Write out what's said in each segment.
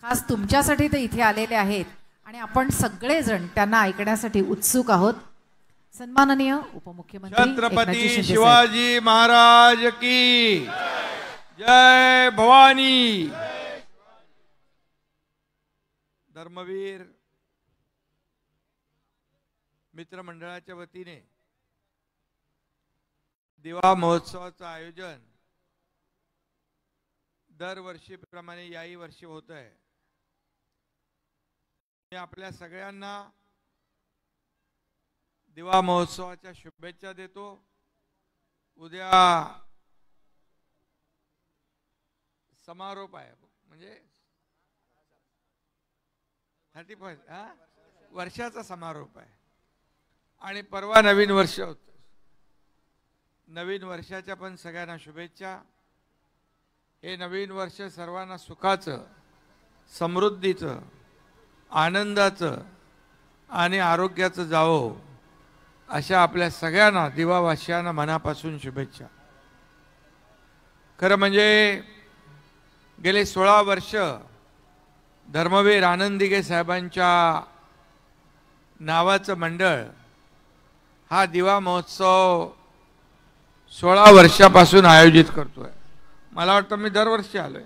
खास तुमच्यासाठी ते इथे आलेले आहेत आणि आपण सगळेजण त्यांना ऐकण्यासाठी उत्सुक आहोत. सन्माननीय उपमुख्यमंत्री छत्रपती शिवाजी महाराज की जय भवानी. धर्मवीर मित्रमंडळाच्या वतीने दिवा महोत्सवाचं आयोजन दरवर्षीप्रमाणे याही वर्षी होत आहे. मी आपल्या सगळ्यांना दिवा महोत्सवाच्या शुभेच्छा देतो. उद्या समारोप आहे, म्हणजे 31 वर्षाचा समारोप आहे आणि परवा नवीन वर्ष होतं. नवीन वर्षाच्या पण सगळ्यांना शुभेच्छा. हे नवीन वर्ष सर्वांना सुखाचं, समृद्धीचं, आनंदाचं आणि आरोग्याचं जावो अशा आपल्या सगळ्यांना दिवावासियांना मनापासून शुभेच्छा. खरं म्हणजे गेले 16 वर्ष धर्मवीर आनंद दिघे साहेबांच्या नावाचं मंडळ हा दिवा महोत्सव 16 वर्षापासून आयोजित करतोय. मला वाटतं मी दरवर्षी आलोय.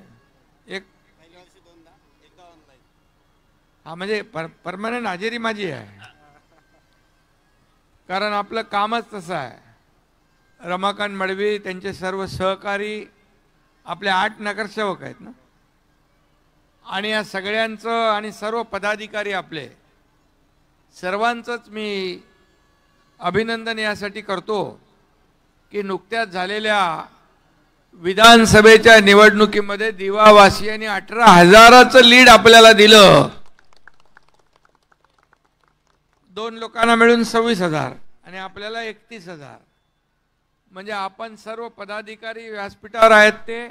म्हणजे परमनंट हजेरी माझी आहे, कारण आपलं कामच तसं आहे. रमाकांत मडवी त्यांचे सर्व सहकारी आपले 8 नगरसेवक आहेत ना, आणि या सगळ्यांचं आणि सर्व पदाधिकारी आपले सर्वांचंच मी अभिनंदन यासाठी करतो की नुकत्याच झालेल्या विधानसभेच्या निवडणुकीमध्ये दिवावासियांनी 18,000चं लीड आपल्याला दिलं. 2 लोकांना मिळून 26,000 आणि आपल्याला 31,000. म्हणजे आपण सर्व पदाधिकारी व्यासपीठावर आहेत ते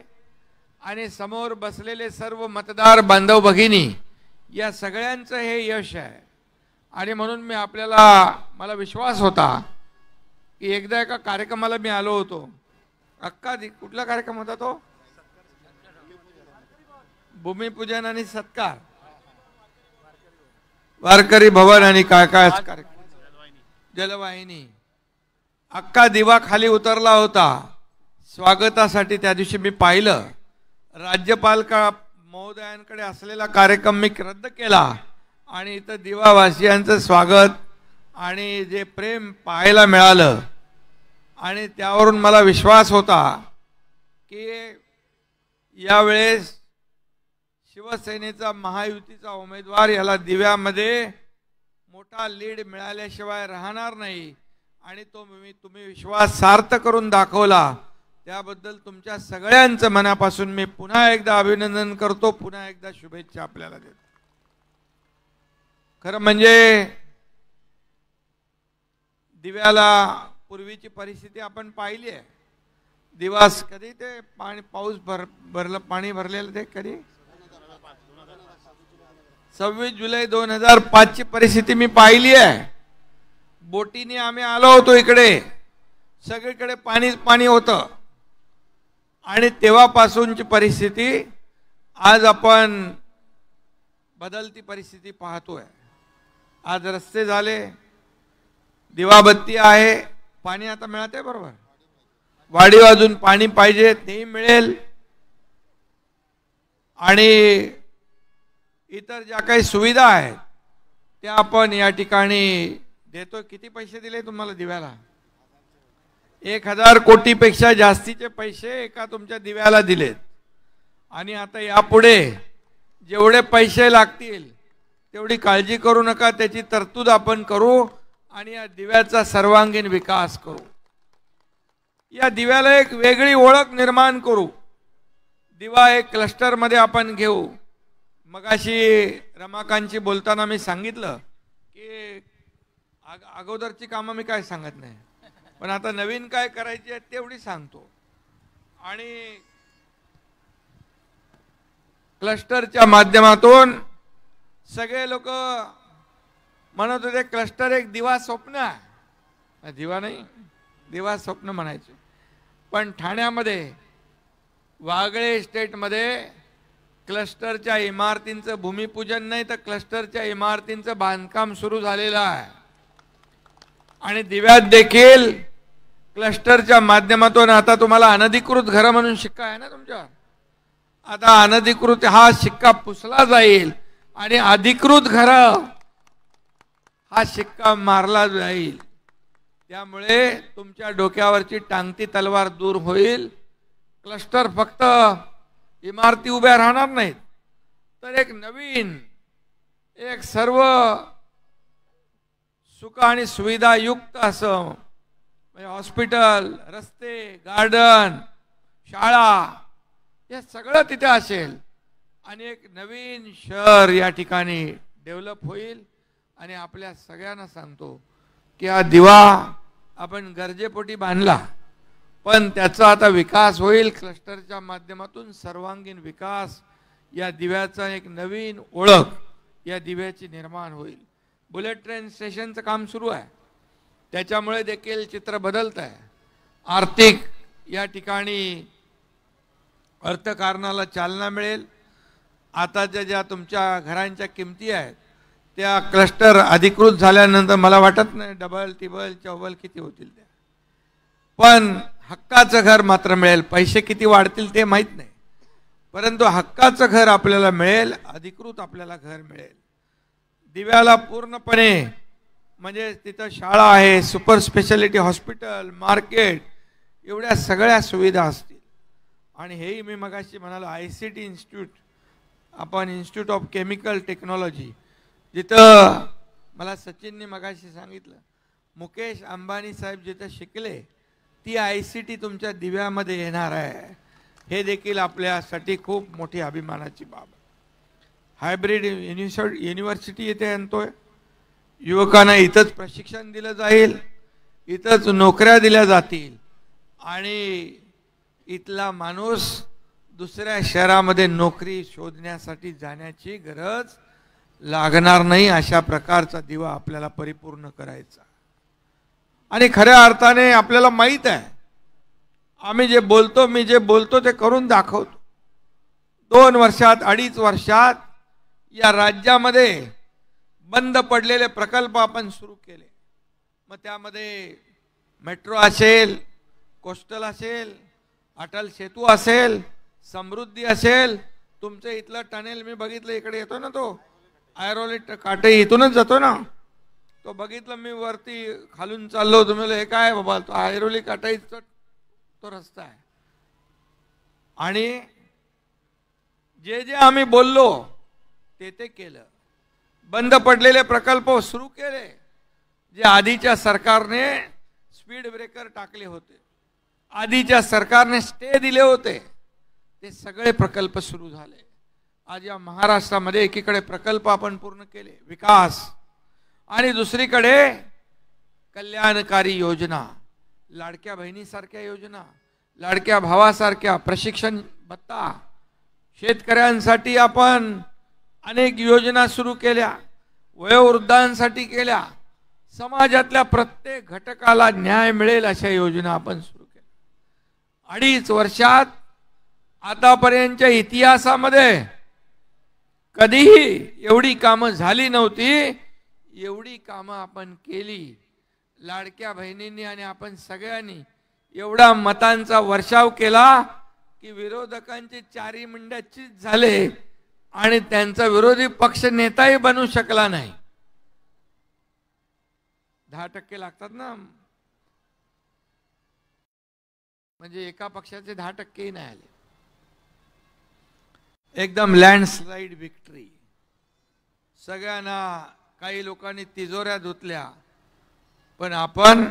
आणि समोर बसलेले सर्व मतदार बांधव भगिनी या सगळ्यांचं हे यश आहे. आणि म्हणून मी मला विश्वास होता की एकदा एका कार्यक्रमाला मी आलो होतो. कुठला कार्यक्रम होता तो? भूमिपूजन आणि सत्कार, वारकरी भवन आणि काय काय जलवाहिनी. अख्खा दिवा खाली उतरला होता स्वागतासाठी. त्या दिवशी मी पाहिलं. राज्यपाल महोदयांकडे असलेला कार्यक्रम मी रद्द केला आणि इथं दिवावासियांचं स्वागत आणि जे प्रेम पाहायला मिळालं आणि त्यावरून मला विश्वास होता की यावेळेस शिवसेनेचा महायुतीचा उमेदवार याला दिव्यामध्ये मोठा लीड मिळाल्याशिवाय राहणार नाही. आणि तुम्ही विश्वास सार्थ करून दाखवला. त्याबद्दल तुमच्या सगळ्यांचं मनापासून मी पुन्हा एकदा अभिनंदन करतो. पुन्हा एकदा शुभेच्छा आपल्याला देतो. खरं म्हणजे दिव्याला पूर्वीची परिस्थिती आपण पाहिली आहे. दिवास कधी ते पाऊस पाणी भरलेलं ते कधी 26 जुलै 2005 ची परिस्थिती मी पाहिली आहे. बोटीने आम्ही आलो होतो इकडे, सगळीकडे पाणी होतं. आणि तेव्हापासूनची परिस्थिती आज आपण बदलती परिस्थिती पाहतोय. आज रस्ते झाले, दिवाबत्ती आहे, पाणी आता मिळते बरोबर. वाढीव अजून पाणी पाहिजे तेही मिळेल. आणि इतर ज्या काही सुविधा आहेत त्या आपण या ठिकाणी देतो. किती पैसे दिले तुम्हाला दिव्याला? 1,000 कोटीपेक्षा जास्तीचे पैसे एका तुमच्या दिव्याला दिलेत. आणि आता यापुढे जेवढे पैसे लागतील तेवढी काळजी करू नका, त्याची तरतूद आपण करू आणि या दिव्याचा सर्वांगीण विकास करू. या दिव्याला एक वेगळी ओळख निर्माण करू. दिवा एक क्लस्टरमध्ये आपण घेऊ. मगाशी रमाकांतची बोलताना मी सांगितलं की अगोदरची कामं मी काय सांगत नाही, पण आता नवीन काय करायची आहे तेवढी सांगतो. आणि क्लस्टरच्या माध्यमातून सगळे लोक म्हणत होते क्लस्टर एक दिवा स्वप्न आहे. दिवा नाही, दिवा स्वप्न म्हणायचे. पण ठाण्यामध्ये वागळे स्टेटमध्ये क्लस्टरच्या इमारतींचं भूमिपूजन नाही तर क्लस्टरच्या इमारतींचं बांधकाम सुरू झालेलं आहे आणि दिव्यात देखील क्लस्टरच्या माध्यमातून आता तुम्हाला अनधिकृत घरं म्हणून शिक्का आहे ना तुमच्यावर. आता अनधिकृत हा शिक्का पुसला जाईल आणि अधिकृत घरं हा शिक्का मारला जाईल. त्यामुळे तुमच्या डोक्यावरची टांगती तलवार दूर होईल. क्लस्टर फक्त इमारती उभ्या राहणार नाहीत तर एक नवीन एक सर्व सुख आणि सुविधा युक्त असं म्हणजे हॉस्पिटल, रस्ते, गार्डन, शाळा हे सगळं तिथे असेल आणि एक नवीन शहर या ठिकाणी डेव्हलप होईल. आणि आपल्या सगळ्यांना सांगतो की हा दिवा आपण गरजेपोटी बांधला पण त्याचा आता विकास होईल. क्लस्टरच्या माध्यमातून सर्वांगीण विकास या दिव्याचा एक नवीन ओळख या दिव्याची निर्माण होईल. बुलेट ट्रेन स्टेशनचं काम सुरू आहे त्याच्यामुळे देखील चित्र बदलत आहे. आर्थिक या ठिकाणी अर्थकारणाला चालना मिळेल. आताच्या ज्या तुमच्या घरांच्या किमती आहेत त्या क्लस्टर अधिकृत झाल्यानंतर मला वाटत नाही डबल टिबल चौबल किती होतील त्या, पण हक्काचं घर मात्र मिळेल. पैसे किती वाढतील ते माहीत नाही परंतु हक्काचं घर आपल्याला मिळेल, अधिकृत आपल्याला घर मिळेल. दिव्याला पूर्णपणे म्हणजे तिथं शाळा आहे, सुपर स्पेशालिटी हॉस्पिटल, मार्केट एवढ्या सगळ्या सुविधा असतील. आणि हेही मी मगाशी म्हणालो ICT इन्स्टिट्यूट, आपण इन्स्टिट्यूट ऑफ केमिकल टेक्नॉलॉजी, जिथं मला सचिनने मगाशी सांगितलं मुकेश अंबानी साहेब जिथं शिकले ती ICT तुमच्या दिव्यामध्ये येणार आहे. हे देखील आपल्यासाठी खूप मोठी अभिमानाची बाब आहे. हायब्रिड युनिव्हर्सिटी इथे आणतोय. युवकांना इथंच प्रशिक्षण दिलं जाईल, इथंच नोकऱ्या दिल्या जातील आणि इथला माणूस दुसऱ्या शहरामध्ये नोकरी शोधण्यासाठी जाण्याची गरज लागणार नाही. अशा प्रकारचा दिवा आपल्याला परिपूर्ण करायचा. आणि खऱ्या अर्थाने आपल्याला माहीत आहे आम्ही जे बोलतो, मी जे बोलतो ते करून दाखवतो. 2 वर्षात 2.5 वर्षात या राज्यामध्ये बंद पडलेले प्रकल्प आपण सुरू केले. मग त्यामध्ये मेट्रो असेल, कोस्टल असेल, अटल सेतू असेल, समृद्धी असेल, तुमचं इथलं टनेल मी बघितलं इकडे येतो ना तो आयरोली काटे इथूनच जातो ना, तो बघितलं मी वरती खालून चाललो तुम्ही हे काय बाबा तो आयरोली काटाईचा तो रस्ता आहे. आणि जे जे आम्ही बोललो ते केलं. बंद पडलेले प्रकल्प सुरू केले. जे आधीच्या सरकारने स्पीड ब्रेकर टाकले होते, आधीच्या सरकारने स्टे दिले होते, ते सगळे प्रकल्प सुरू झाले. आज या महाराष्ट्रामध्ये एकीकडे प्रकल्प आपण पूर्ण केले, विकास, आणि दुसरीकडे कल्याणकारी योजना, लाडक्या बहिणीसारख्या योजना, लाडक्या भावासारख्या प्रशिक्षण भत्ता, शेतकऱ्यांसाठी आपण अनेक योजना सुरू केल्या, वयोवृद्धांसाठी केल्या, समाजातल्या प्रत्येक घटकाला न्याय मिळेल अशा योजना आपण सुरू केल्या. 2.5 वर्षात आतापर्यंतच्या इतिहासामध्ये कधीही एवढी कामं झाली नव्हती, एवढी कामं आपण केली. लाडक्या बहिणींनी आणि आपण सगळ्यांनी एवढा मतांचा वर्षाव केला की विरोधकांचे 4 मुंड्याचीच झाले आणि त्यांचा विरोधी पक्ष नेताही बनू शकला नाही. 10% लागतात ना, म्हणजे एका पक्षाचे 10%ही नाही आले. एकदम लँडस्लाइड विक्ट्री. सगळ्यांना काही लोकांनी तिजोऱ्या धुतल्या, पण आपण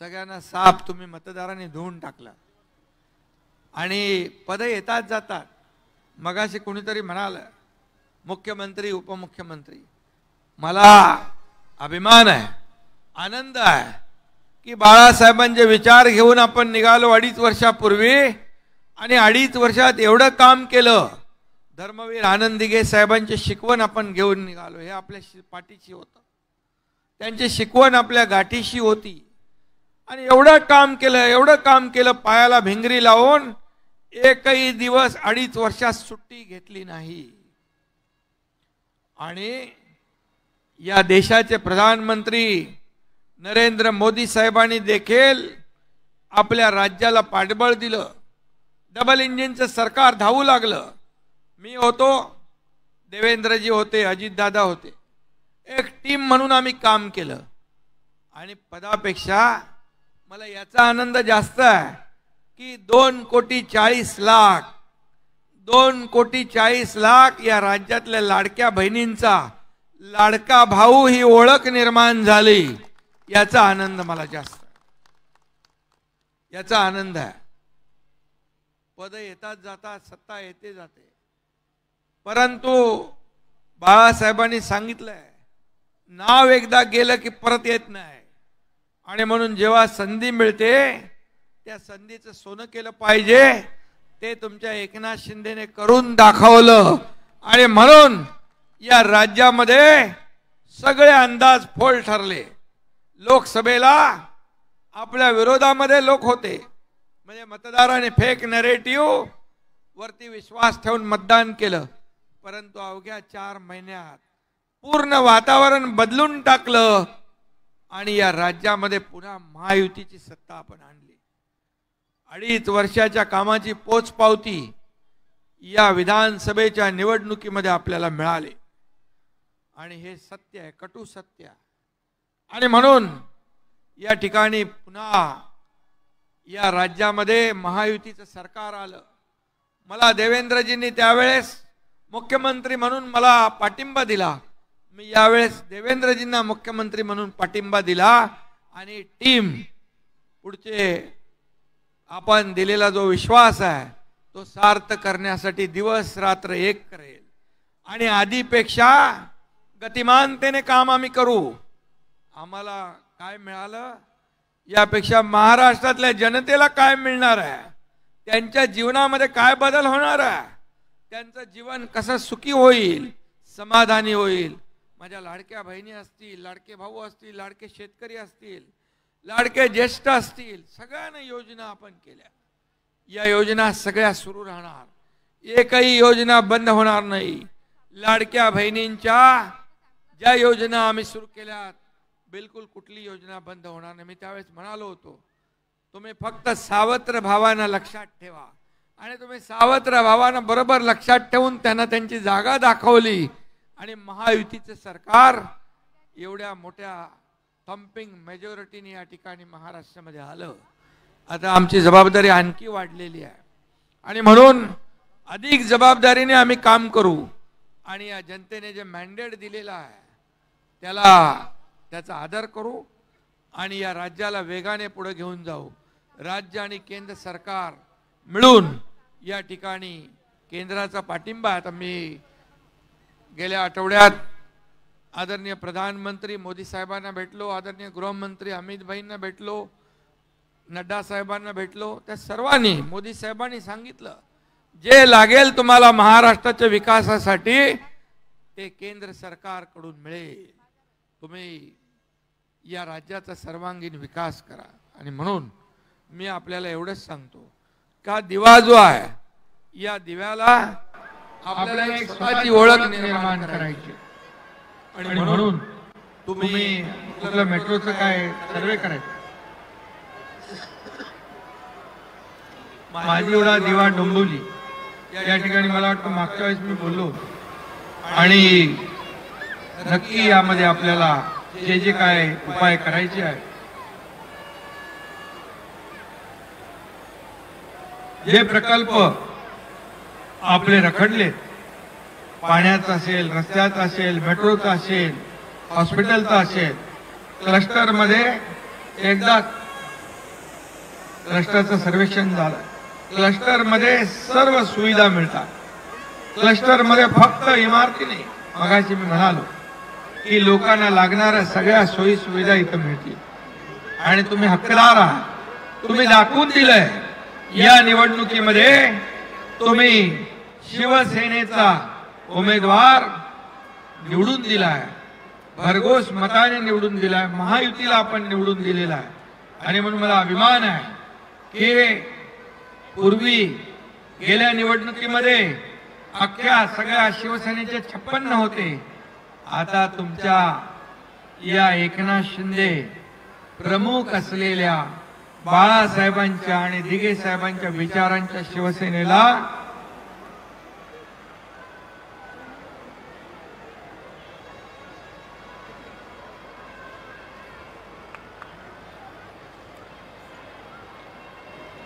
सगळ्यांना साफ तुम्ही मतदारांनी धुवून टाकला. आणि पद येतात जातात. मगाशी कोणीतरी म्हणाल मुख्यमंत्री उपमुख्यमंत्री, मला अभिमान आहे, आनंद आहे की बाळासाहेबांचे विचार घेऊन आपण निघालो 2.5 वर्षापूर्वी आणि 2.5 वर्षात एवढं काम केलं. धर्मवीर आनंद दिघे साहेबांची शिकवण आपण घेऊन निघालो. हे आपल्या पाठीशी होतं, त्यांची शिकवण आपल्या गाठीशी होती. आणि एवढं काम केलं, एवढं काम केलं, पायाला भिंगरी लावून एकही दिवस 2.5 वर्षात सुट्टी घेतली नाही। आणि या देशाचे प्रधानमंत्री नरेंद्र मोदी साहेबांनी देखील आपल्या राज्याला पाठबळ दिलं। डबल इंजिनचं सरकार धावू लागलं। मी होतो, देवेंद्रजी होते, अजितदादा होते, एक टीम म्हणून आम्ही काम केलं। आणि पदापेक्षा मला याचा आनंद जास्त आहे की 2,40,00,000 2,40,00,000 या राज्यातल्या लाडक्या बहिणींचा लाडका भाऊ ही ओळख निर्माण झाली। याचा आनंद मला जास्त, याचा आनंद आहे। पद येतात जातात, सत्ता येते जाते, परंतु बाळासाहेबांनी सांगितलंय नाव एकदा गेलं की परत येत नाही। आणि म्हणून जेव्हा संधी मिळते त्या संधीचं सोनं केलं पाहिजे। ते तुमच्या एकनाथ शिंदेने करून दाखवलं। आणि म्हणून या राज्यामध्ये सगळे अंदाज फोल ठरले। लोकसभेला आपल्या विरोधामध्ये लोक होते, म्हणजे मतदाराने फेक नरेटिव्ह वरती विश्वास ठेवून मतदान केलं, परंतु अवघ्या 4 महिन्यात पूर्ण वातावरण बदलून टाकलं आणि या राज्यामध्ये पुन्हा महायुतीची सत्ता आपण आणली। 2.5 वर्षाच्या कामाची पोचपावती या विधानसभेच्या निवडणुकीमध्ये आपल्याला मिळाली। आणि हे सत्य आहे, कटू सत्य। आणि म्हणून या ठिकाणी पुन्हा या राज्यामध्ये महायुतीचं सरकार आलं। मला देवेंद्रजींनी त्यावेळेस मुख्यमंत्री म्हणून मला पाठिंबा दिला। मी यावेळेस देवेंद्रजींना मुख्यमंत्री म्हणून पाठिंबा दिला। आणि टीम पुढचे आपण दिलेला जो विश्वास आहे तो सार्थ करण्यासाठी दिवस रात्र एक करेल। आणि आधीपेक्षा गतिमानतेने काम आम्ही करू। आम्हाला काय मिळालं यापेक्षा महाराष्ट्रातल्या जनतेला काय मिळणार आहे, त्यांच्या जीवनामध्ये काय बदल होणार आहे, त्यांचं जीवन कसं सुखी होईल, समाधानी होईल। माझ्या लाडक्या बहिणी असतील, लाडके भाऊ असतील, लाडके शेतकरी असतील, लाडके ज्येष्ठ असतील, सगळ्यांना योजना आपण केल्या। या योजना सगळ्या सुरू राहणार, एकही योजना बंद होणार नाही। लाडक्या बहिणींच्या ज्या योजना आम्ही सुरू केल्यात बिलकुल कुठली योजना बंद होणार नाही। मी त्यावेळेस म्हणालो होतो तुम्ही फक्त सावत्र भावानं लक्षात ठेवा। आणि तुम्ही सावत्र भावानं बरोबर लक्षात ठेवून त्यांना त्यांची जागा दाखवली आणि महायुतीचे सरकार एवढ्या मोठ्या थंपिंग मेजॉरिटीने या ठिकाणी महाराष्ट्रामध्ये आलं। आता आमची जबाबदारी आणखी वाढलेली आहे आणि म्हणून अधिक जबाबदारीने आम्ही काम करू। आणि या जनतेने जे मॅन्डेट दिलेला आहे त्याचा आदर करू आणि या राज्याला वेगाने पुढे घेऊन जाऊ। राज्य आणि केंद्र सरकार मिळून या ठिकाणी केंद्राचा पाठिंबा। आता मी गेल्या आठवड्यात आदरणीय प्रधानमंत्री मोदी साहेबांना भेटलो, आदरणीय गृहमंत्री अमित भाईंना भेटलो, नड्डा साहेबांना भेटलो। त्या सर्वांनी मोदी साहेबांनी सांगितलं जे लागेल तुम्हाला महाराष्ट्राच्या विकासासाठी ते केंद्र सरकारकडून मिळेल। तुम्ही या राज्याचा सर्वांगीण विकास करा। आणि म्हणून मी आपल्याला एवढंच सांगतो का दिवा जो आहे या दिव्याला आपल्याला एक स्वतःची ओळख निर्माण करायची। आणि म्हणून तुम्ही आपल्या मेट्रोचं काय सर्वे करायचं। माझी एवढा दिवा डोंबिवली या ठिकाणी मला वाटतं मागच्या वेळेस मी बोललो। आणि नक्की यामध्ये आपल्याला जे जे काय उपाय करायचे आहे, जे प्रकल्प आपले रखडले, पाण्याचा असेल, रस्त्याचा असेल, मेट्रोचा असेल, हॉस्पिटलचा असेल, क्लस्टर मध्ये एकदा क्लस्टरचं सर्वेक्षण झालं। क्लस्टर मध्ये सर्व सुविधा मिळतात। क्लस्टर मध्ये फक्त इमारती नाही, मगाशी मी म्हणालो की लोकांना लागणाऱ्या सगळ्या सोयी सुविधा इथं मिळतील। आणि तुम्ही हक्कदार आहात, तुम्ही दाखवून दिलंय या निवडणुकीमध्ये तुम्ही शिवसेनेचा उमेदवार निवडून दिलाय, भरघोस मताने निवडून दिलाय, महायुतीला आपण निवडून दिलेला आहे। आणि म्हणून मला अभिमान आहे की पूर्वी गेल्या निवडणुकीमध्ये अख्ख्या सगळ्या शिवसेनेचे 56 होते. आता तुमच्या या एकनाथ शिंदे प्रमुख असलेल्या बाळासाहेबांच्या आणि दिघे साहेबांच्या विचारांच्या शिवसेनेला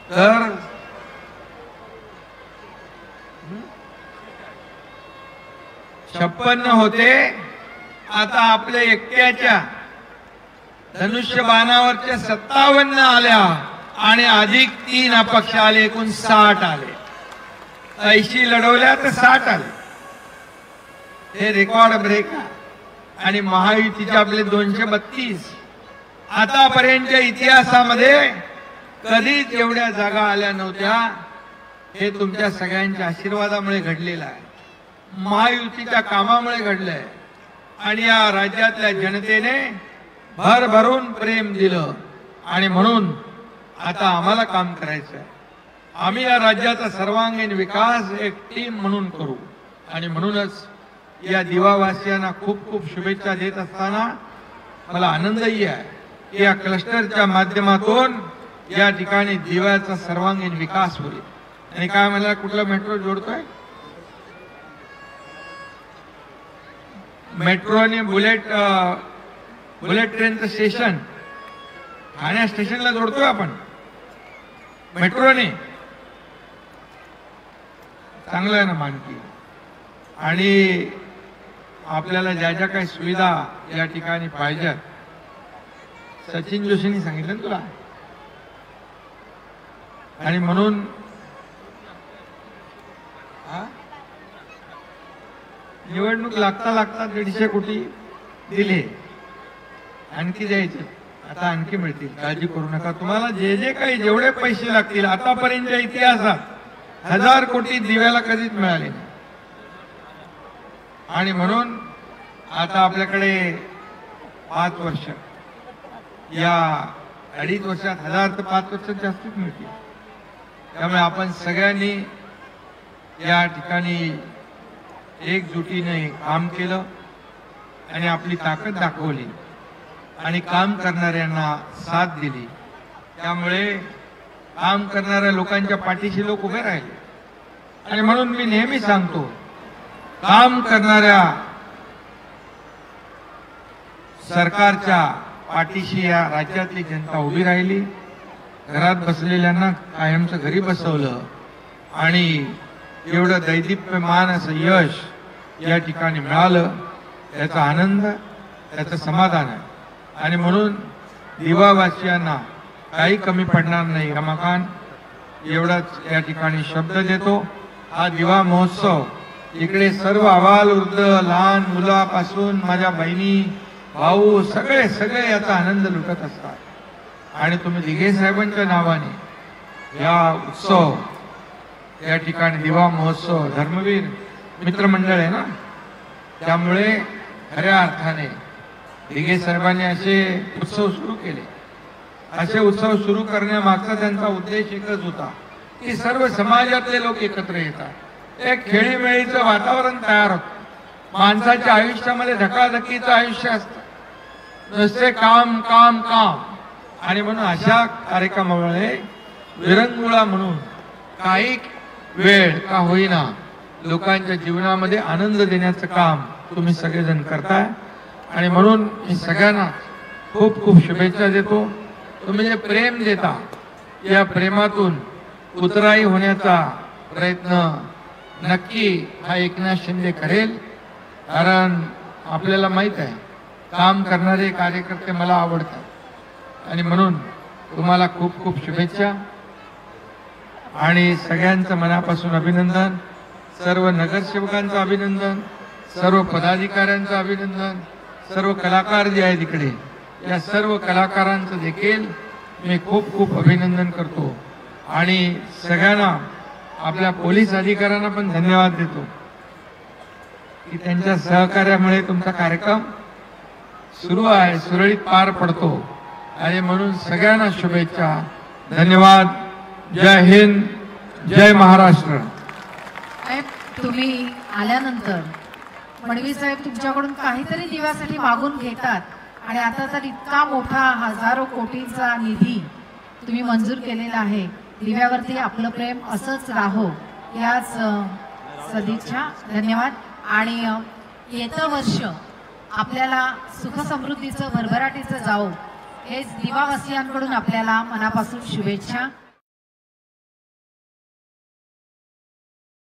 तर 56 होते. आता आपल्या एकट्याच्या धनुष्यबाणावरच्या 57 आल्या आणि अधिक 3 अपक्ष आले, एकूण 60 आले. 80 लढवल्या तर 60 आले. हे रेकॉर्ड ब्रेक. आणि महायुतीचे आपले 232. आतापर्यंतच्या इतिहासामध्ये कधीच एवढ्या जागा आल्या नव्हत्या. हे तुमच्या सगळ्यांच्या आशीर्वादामुळे घडलेलं आहे, महायुतीच्या कामामुळे घडलंय. आणि या राज्यातल्या जनतेने भरभरून प्रेम दिलं. आणि म्हणून आता आम्हाला काम करायचं आहे. आम्ही या राज्याचा सर्वांगीण विकास एक टीम म्हणून करू. आणि म्हणूनच या दिवावासियांना खूप खूप शुभेच्छा देत असताना मला आनंदही आहे की या क्लस्टरच्या माध्यमातून या ठिकाणी दिव्याचा सर्वांगीण विकास होईल. आणि काय मला कुठला मेट्रो जोडतोय? मेट्रो आणि बुलेट ट्रेनचं स्टेशन ठाणे स्टेशनला जोडतोय आपण मेट्रोने. चांगलं आहे ना मानकी. आणि आपल्याला ज्या ज्या काही सुविधा या ठिकाणी पाहिजेत, सचिन जोशींनी सांगितलं ना तुला. आणि म्हणून निवडणूक लागता 150 कोटी दिले, आणखी द्यायचे. आता आणखी मिळतील, काळजी करू नका. तुम्हाला जे जे काही जेवढे पैसे लागतील आतापर्यंतच्या इतिहासात 1000 कोटी दिव्याला कधीच मिळाले नाही. आणि म्हणून आता आपल्याकडे 5 वर्ष, या 2.5 वर्षात 1000 तर 5 वर्षात जास्तीच मिळतील. त्यामुळे आपण सगळ्यांनी या ठिकाणी एकजुटीने काम केलं आणि आपली ताकद दाखवली आणि काम करणाऱ्यांना साथ दिली. त्यामुळे काम करणाऱ्या लोकांच्या पाठीशी लोक उभे राहिले. आणि म्हणून मी नेहमी सांगतो, काम करणाऱ्या सरकारच्या पाठीशी या राज्यातली जनता उभी राहिली. घरात बसलेल्यांना कायमचं घरी बसवलं आणि एवढं दैदिप्यमान असं यश या ठिकाणी मिळालं. त्याचा आनंद, त्याचं समाधान आहे. आणि म्हणून दिवावासियांना काही कमी पडणार नाही. रमाकांत एवढाच या ठिकाणी शब्द देतो. हा दिवा महोत्सव इकडे सर्व अबाल वृद्ध लहान मुलापासून माझ्या बहिणी भाऊ सगळे सगळे याचा आनंद लुटत असतात. आणि तुम्ही दिघे साहेबांच्या नावाने या उत्सव या ठिकाणी दिवा महोत्सव धर्मवीर मित्रमंडळ आहे ना, त्यामुळे खऱ्या अर्थाने दिघे साहेबांनी असे उत्सव सुरू केले. असे उत्सव सुरू करण्यामागचा त्यांचा उद्देश एकच होता की सर्व समाजातले लोक एकत्र येतात, एक खेळीमेळीचं वातावरण तयार होतं. माणसाच्या आयुष्यामध्ये धकाधकीचं आयुष्य असतं, नुसते काम काम काम. आणि म्हणून अशा कार्यक्रमामुळे विरंगुळा म्हणून काही वेळ का होईना लोकांच्या जीवनामध्ये आनंद देण्याचं काम तुम्ही सगळेजण करताय. आणि म्हणून मी सगळ्यांना खूप खूप शुभेच्छा देतो. तुम्ही जे प्रेम देता, या प्रेमातून उतराई होण्याचा प्रयत्न नक्की हा एकनाथ शिंदे करेल. कारण आपल्याला माहित आहे काम करणारे कार्यकर्ते मला आवडतात. आणि म्हणून तुम्हाला खूप खूप शुभेच्छा आणि सगळ्यांचं मनापासून अभिनंदन. सर्व नगरसेवकांचं अभिनंदन, सर्व पदाधिकाऱ्यांचं अभिनंदन, सर्व कलाकार जे आहेत इकडे या सर्व कलाकारांचं देखील मी खूप खूप अभिनंदन करतो. आणि सगळ्यांना आपल्या पोलीस अधिकाऱ्यांना पण धन्यवाद देतो की त्यांच्या सहकार्यामुळे तुमचा कार्यक्रम सुरू आहे, सुरळीत पार पडतो. आणि म्हणून सगळ्यांना शुभेच्छा. धन्यवाद. जय हिंद, जय महाराष्ट्र. साहेब, तुम्ही आल्यानंतर मडवी साहेब तुमच्याकडून काहीतरी दिव्यासाठी मागून घेतात आणि आता तर इतका मोठा हजारो कोटींचा निधी तुम्ही मंजूर केलेला आहे. दिव्यावरती आपलं प्रेम असंच राहो याच सदिच्छा. धन्यवाद. आणि येतं वर्ष आपल्याला सुख समृद्धीचं भरभराटीचं जावो हेच दिवावासियांकडून आपल्याला मनापासून शुभेच्छा.